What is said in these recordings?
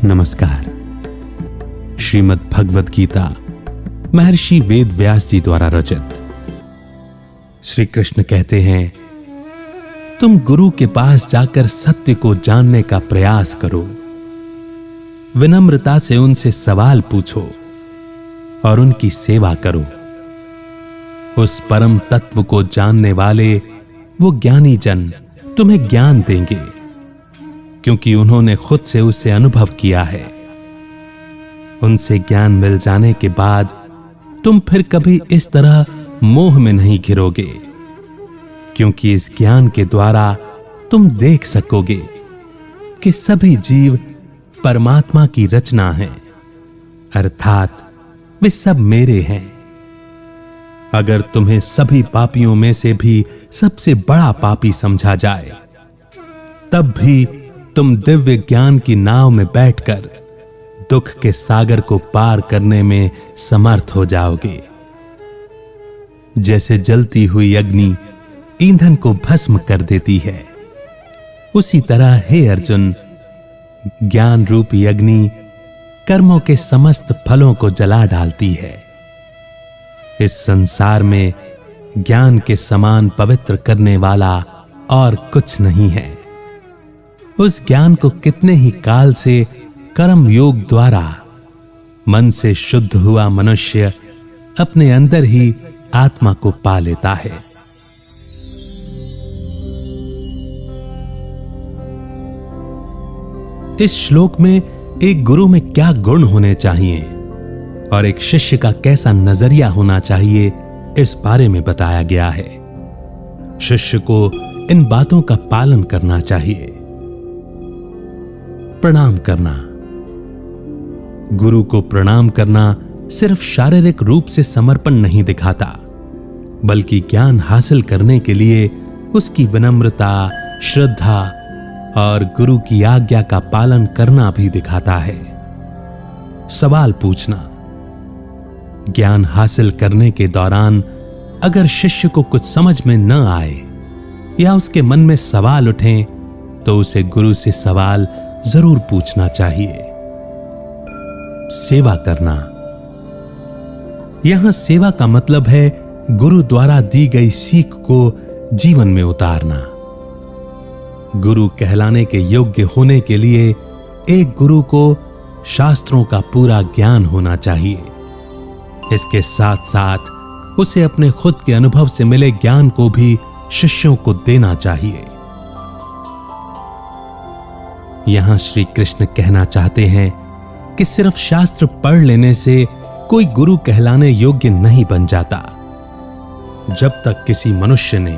नमस्कार। श्रीमद् भगवद गीता महर्षि वेद व्यास जी द्वारा रचित। श्री कृष्ण कहते हैं, तुम गुरु के पास जाकर सत्य को जानने का प्रयास करो, विनम्रता से उनसे सवाल पूछो और उनकी सेवा करो। उस परम तत्व को जानने वाले वो ज्ञानी जन तुम्हें ज्ञान देंगे, क्योंकि उन्होंने खुद से उसे अनुभव किया है। उनसे ज्ञान मिल जाने के बाद तुम फिर कभी इस तरह मोह में नहीं घिरोगे, क्योंकि इस ज्ञान के द्वारा तुम देख सकोगे कि सभी जीव परमात्मा की रचना है, अर्थात वे सब मेरे हैं। अगर तुम्हें सभी पापियों में से भी सबसे बड़ा पापी समझा जाए, तब भी तुम दिव्य ज्ञान की नाव में बैठकर दुख के सागर को पार करने में समर्थ हो जाओगे। जैसे जलती हुई अग्नि ईंधन को भस्म कर देती है, उसी तरह हे अर्जुन, ज्ञान रूपी अग्नि कर्मों के समस्त फलों को जला डालती है। इस संसार में ज्ञान के समान पवित्र करने वाला और कुछ नहीं है। उस ज्ञान को कितने ही काल से कर्म योग द्वारा मन से शुद्ध हुआ मनुष्य अपने अंदर ही आत्मा को पा लेता है। इस श्लोक में एक गुरु में क्या गुण होने चाहिए और एक शिष्य का कैसा नजरिया होना चाहिए, इस बारे में बताया गया है। शिष्य को इन बातों का पालन करना चाहिए। प्रणाम करना। गुरु को प्रणाम करना सिर्फ शारीरिक रूप से समर्पण नहीं दिखाता, बल्कि ज्ञान हासिल करने के लिए उसकी विनम्रता, श्रद्धा और गुरु की आज्ञा का पालन करना भी दिखाता है। सवाल पूछना। ज्ञान हासिल करने के दौरान अगर शिष्य को कुछ समझ में न आए या उसके मन में सवाल उठें, तो उसे गुरु से सवाल जरूर पूछना चाहिए। सेवा करना। यहां सेवा का मतलब है गुरु द्वारा दी गई सीख को जीवन में उतारना। गुरु कहलाने के योग्य होने के लिए एक गुरु को शास्त्रों का पूरा ज्ञान होना चाहिए। इसके साथ साथ उसे अपने खुद के अनुभव से मिले ज्ञान को भी शिष्यों को देना चाहिए। यहां श्री कृष्ण कहना चाहते हैं कि सिर्फ शास्त्र पढ़ लेने से कोई गुरु कहलाने योग्य नहीं बन जाता। जब तक किसी मनुष्य ने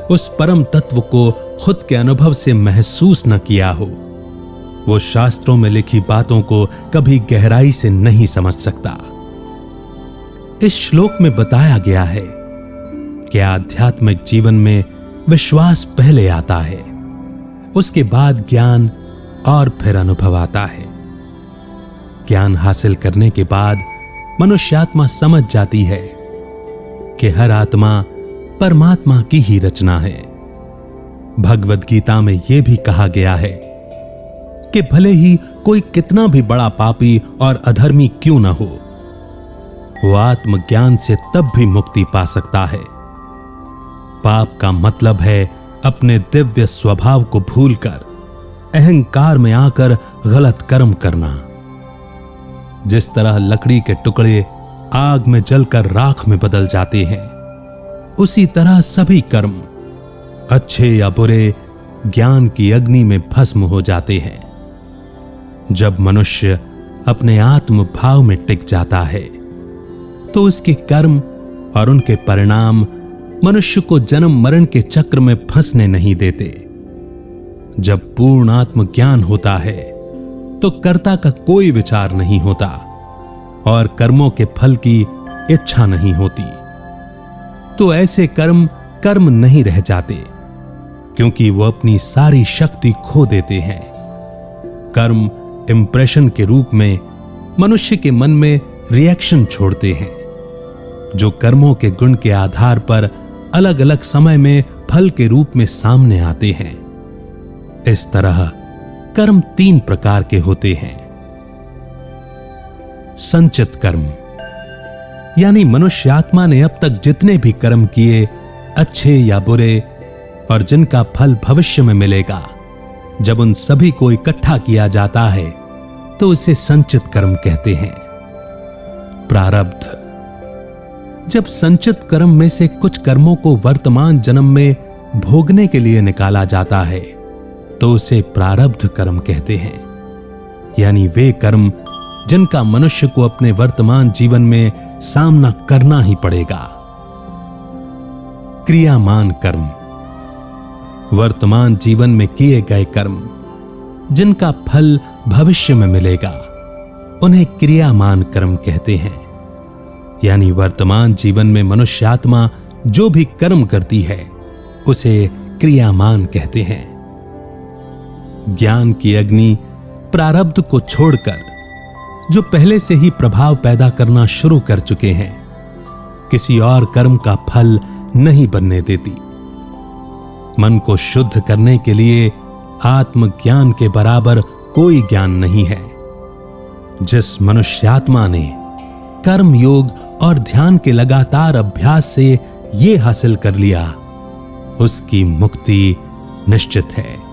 उस परम तत्व को खुद के अनुभव से महसूस न किया हो, वो शास्त्रों में लिखी बातों को कभी गहराई से नहीं समझ सकता। इस श्लोक में बताया गया है कि आध्यात्मिक जीवन में विश्वास पहले आता है, उसके बाद ज्ञान और फिर अनुभव आता है। ज्ञान हासिल करने के बाद मनुष्यात्मा समझ जाती है कि हर आत्मा परमात्मा की ही रचना है। भगवद गीता में यह भी कहा गया है कि भले ही कोई कितना भी बड़ा पापी और अधर्मी क्यों न हो, वो आत्मज्ञान से तब भी मुक्ति पा सकता है। पाप का मतलब है अपने दिव्य स्वभाव को भूलकर अहंकार में आकर गलत कर्म करना। जिस तरह लकड़ी के टुकड़े आग में जलकर राख में बदल जाते हैं, उसी तरह सभी कर्म, अच्छे या बुरे, ज्ञान की अग्नि में भस्म हो जाते हैं। जब मनुष्य अपने आत्म भाव में टिक जाता है, तो उसके कर्म और उनके परिणाम मनुष्य को जन्म मरण के चक्र में फंसने नहीं देते। जब पूर्ण आत्मज्ञान होता है, तो कर्ता का कोई विचार नहीं होता और कर्मों के फल की इच्छा नहीं होती। तो ऐसे कर्म कर्म नहीं रह जाते, क्योंकि वो अपनी सारी शक्ति खो देते हैं। कर्म इंप्रेशन के रूप में मनुष्य के मन में रिएक्शन छोड़ते हैं, जो कर्मों के गुण के आधार पर अलग अलग समय में फल के रूप में सामने आते हैं। इस तरह कर्म 3 प्रकार के होते हैं: संचित कर्म, यानी मनुष्य आत्मा ने अब तक जितने भी कर्म किए, अच्छे या बुरे, और जिनका फल भविष्य में मिलेगा, जब उन सभी को इकट्ठा किया जाता है तो उसे संचित कर्म कहते हैं। प्रारब्ध, जब संचित कर्म में से कुछ कर्मों को वर्तमान जन्म में भोगने के लिए निकाला जाता है तो उसे प्रारब्ध कर्म कहते हैं, यानी वे कर्म जिनका मनुष्य को अपने वर्तमान जीवन में सामना करना ही पड़ेगा। क्रियामान कर्म, वर्तमान जीवन में किए गए कर्म जिनका फल भविष्य में मिलेगा, उन्हें क्रियामान कर्म कहते हैं, यानी वर्तमान जीवन में मनुष्य आत्मा जो भी कर्म करती है उसे क्रियामान कहते हैं। ज्ञान की अग्नि प्रारब्ध को छोड़कर, जो पहले से ही प्रभाव पैदा करना शुरू कर चुके हैं, किसी और कर्म का फल नहीं बनने देती। मन को शुद्ध करने के लिए आत्मज्ञान के बराबर कोई ज्ञान नहीं है। जिस मनुष्यात्मा ने कर्म योग और ध्यान के लगातार अभ्यास से ये हासिल कर लिया, उसकी मुक्ति निश्चित है।